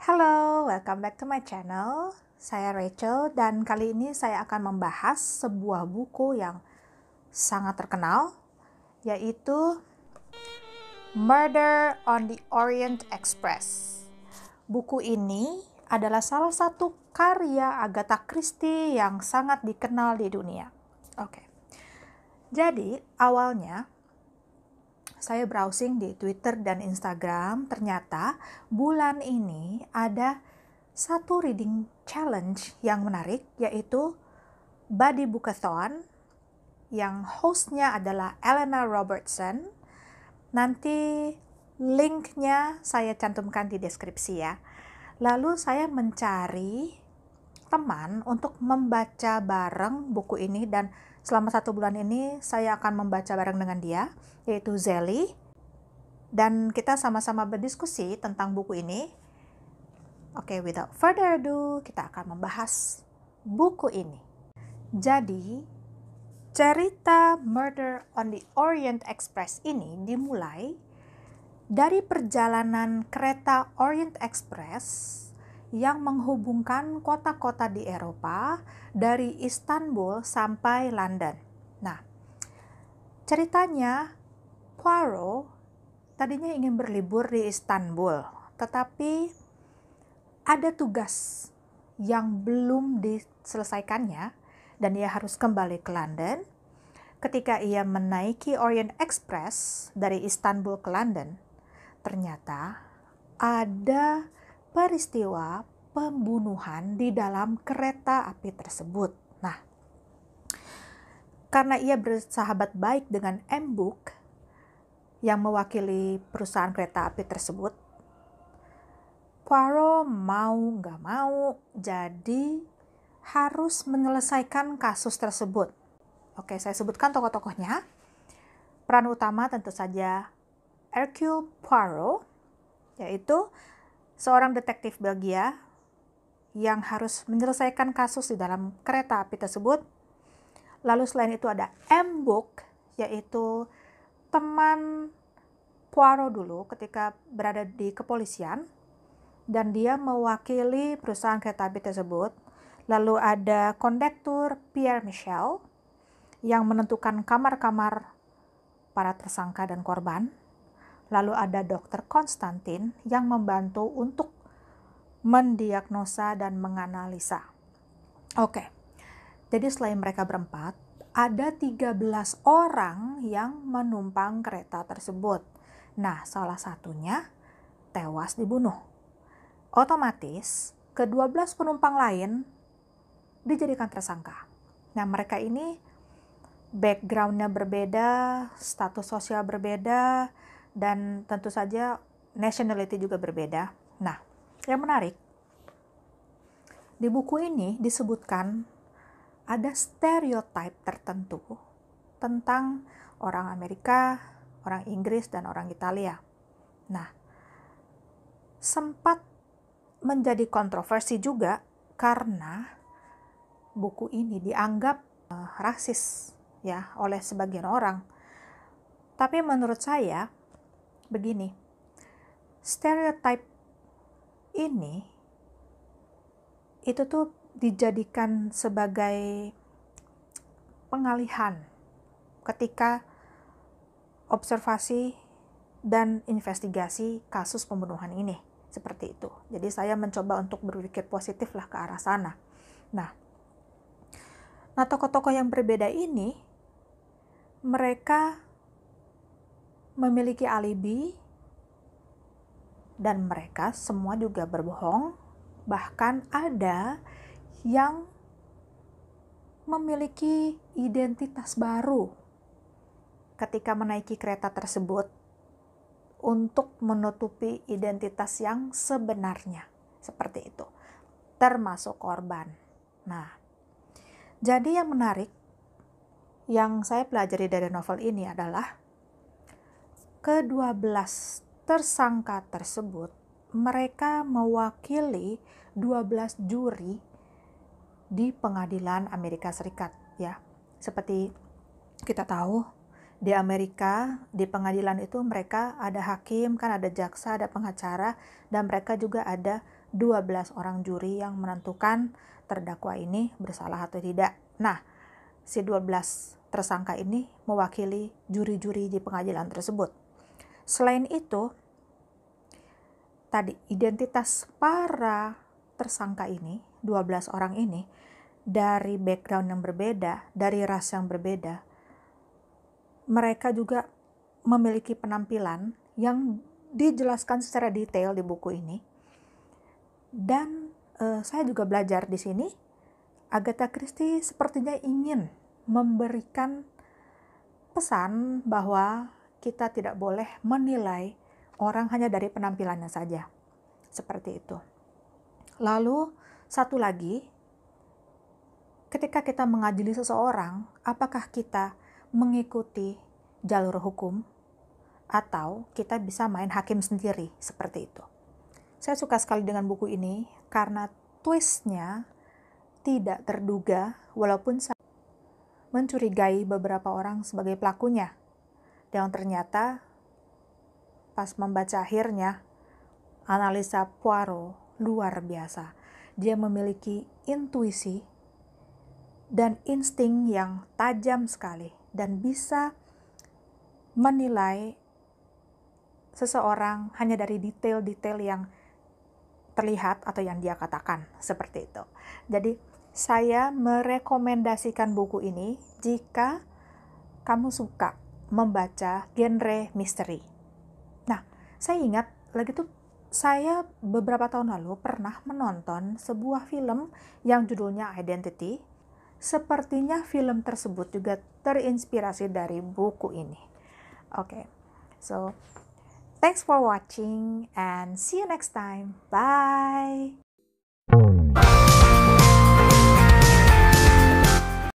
Hello, welcome back to my channel. Saya Rachel dan kali ini saya akan membahas sebuah buku yang sangat terkenal, yaitu Murder on the Orient Express. Buku ini adalah salah satu karya Agatha Christie yang sangat dikenal di dunia. Oke. Jadi, awalnya saya browsing di Twitter dan Instagram, ternyata bulan ini ada satu reading challenge yang menarik, yaitu Buddy Bookathon, yang hostnya adalah Elena Robertson. Nanti linknya saya cantumkan di deskripsi ya. Lalu saya mencari teman untuk membaca bareng buku ini, dan selama 1 bulan ini saya akan membaca bareng dengan dia, yaitu Zelly, dan kita sama-sama berdiskusi tentang buku ini. Oke, without further ado, kita akan membahas buku ini. Jadi, cerita Murder on the Orient Express ini dimulai dari perjalanan kereta Orient Express yang menghubungkan kota-kota di Eropa dari Istanbul sampai London. Nah, ceritanya Poirot tadinya ingin berlibur di Istanbul, tetapi ada tugas yang belum diselesaikannya dan ia harus kembali ke London. Ketika ia menaiki Orient Express dari Istanbul ke London, ternyata ada peristiwa pembunuhan di dalam kereta api tersebut. Nah, karena ia bersahabat baik dengan M. Book yang mewakili perusahaan kereta api tersebut, Poirot mau nggak mau jadi harus menyelesaikan kasus tersebut. Oke, saya sebutkan tokoh-tokohnya. Peran utama tentu saja Hercule Poirot, yaitu seorang detektif Belgia yang harus menyelesaikan kasus di dalam kereta api tersebut. Lalu selain itu ada M. Book, yaitu teman Poirot dulu ketika berada di kepolisian, dan dia mewakili perusahaan kereta api tersebut. Lalu ada kondektur Pierre Michel yang menentukan kamar-kamar para tersangka dan korban. Lalu ada Dr. Konstantin yang membantu untuk mendiagnosa dan menganalisa. Oke, jadi selain mereka berempat, ada 13 orang yang menumpang kereta tersebut. Nah, salah satunya tewas dibunuh. Otomatis, ke-12 penumpang lain dijadikan tersangka. Nah, mereka ini background-nya berbeda, status sosial berbeda, dan tentu saja nationality juga berbeda. Nah, yang menarik, di buku ini disebutkan ada stereotip tertentu tentang orang Amerika, orang Inggris, dan orang Italia. Nah, sempat menjadi kontroversi juga karena buku ini dianggap rasis ya oleh sebagian orang. Tapi menurut saya begini, stereotip ini itu tuh dijadikan sebagai pengalihan ketika observasi dan investigasi kasus pembunuhan ini, seperti itu. Jadi saya mencoba untuk berpikir positif lah ke arah sana. Nah, tokoh-tokoh yang berbeda ini mereka memiliki alibi dan mereka semua juga berbohong. Bahkan ada yang memiliki identitas baru ketika menaiki kereta tersebut untuk menutupi identitas yang sebenarnya, seperti itu, termasuk korban. Nah, jadi yang menarik yang saya pelajari dari novel ini adalah ke-12 tersangka tersebut, mereka mewakili 12 juri di pengadilan Amerika Serikat ya. Seperti kita tahu, di Amerika, di pengadilan itu mereka ada hakim, kan ada jaksa, ada pengacara, dan mereka juga ada 12 orang juri yang menentukan terdakwa ini bersalah atau tidak. Nah, si 12 tersangka ini mewakili juri-juri di pengadilan tersebut. Selain itu, tadi identitas para tersangka ini, 12 orang ini, dari background yang berbeda, dari ras yang berbeda, mereka juga memiliki penampilan yang dijelaskan secara detail di buku ini. Dan saya juga belajar di sini, Agatha Christie sepertinya ingin memberikan pesan bahwa kita tidak boleh menilai orang hanya dari penampilannya saja. Seperti itu. Lalu, satu lagi, ketika kita mengadili seseorang, apakah kita mengikuti jalur hukum atau kita bisa main hakim sendiri, seperti itu. Saya suka sekali dengan buku ini karena twistnya tidak terduga, walaupun saya mencurigai beberapa orang sebagai pelakunya. Dan ternyata pas membaca akhirnya, analisa Poirot luar biasa. Dia memiliki intuisi dan insting yang tajam sekali dan bisa menilai seseorang hanya dari detail-detail yang terlihat atau yang dia katakan, seperti itu. Jadi saya merekomendasikan buku ini jika kamu suka membaca genre misteri. Nah, saya ingat lagi tuh, saya beberapa tahun lalu pernah menonton sebuah film yang judulnya Identity. Sepertinya film tersebut juga terinspirasi dari buku ini. Okay, so thanks for watching and see you next time. Bye!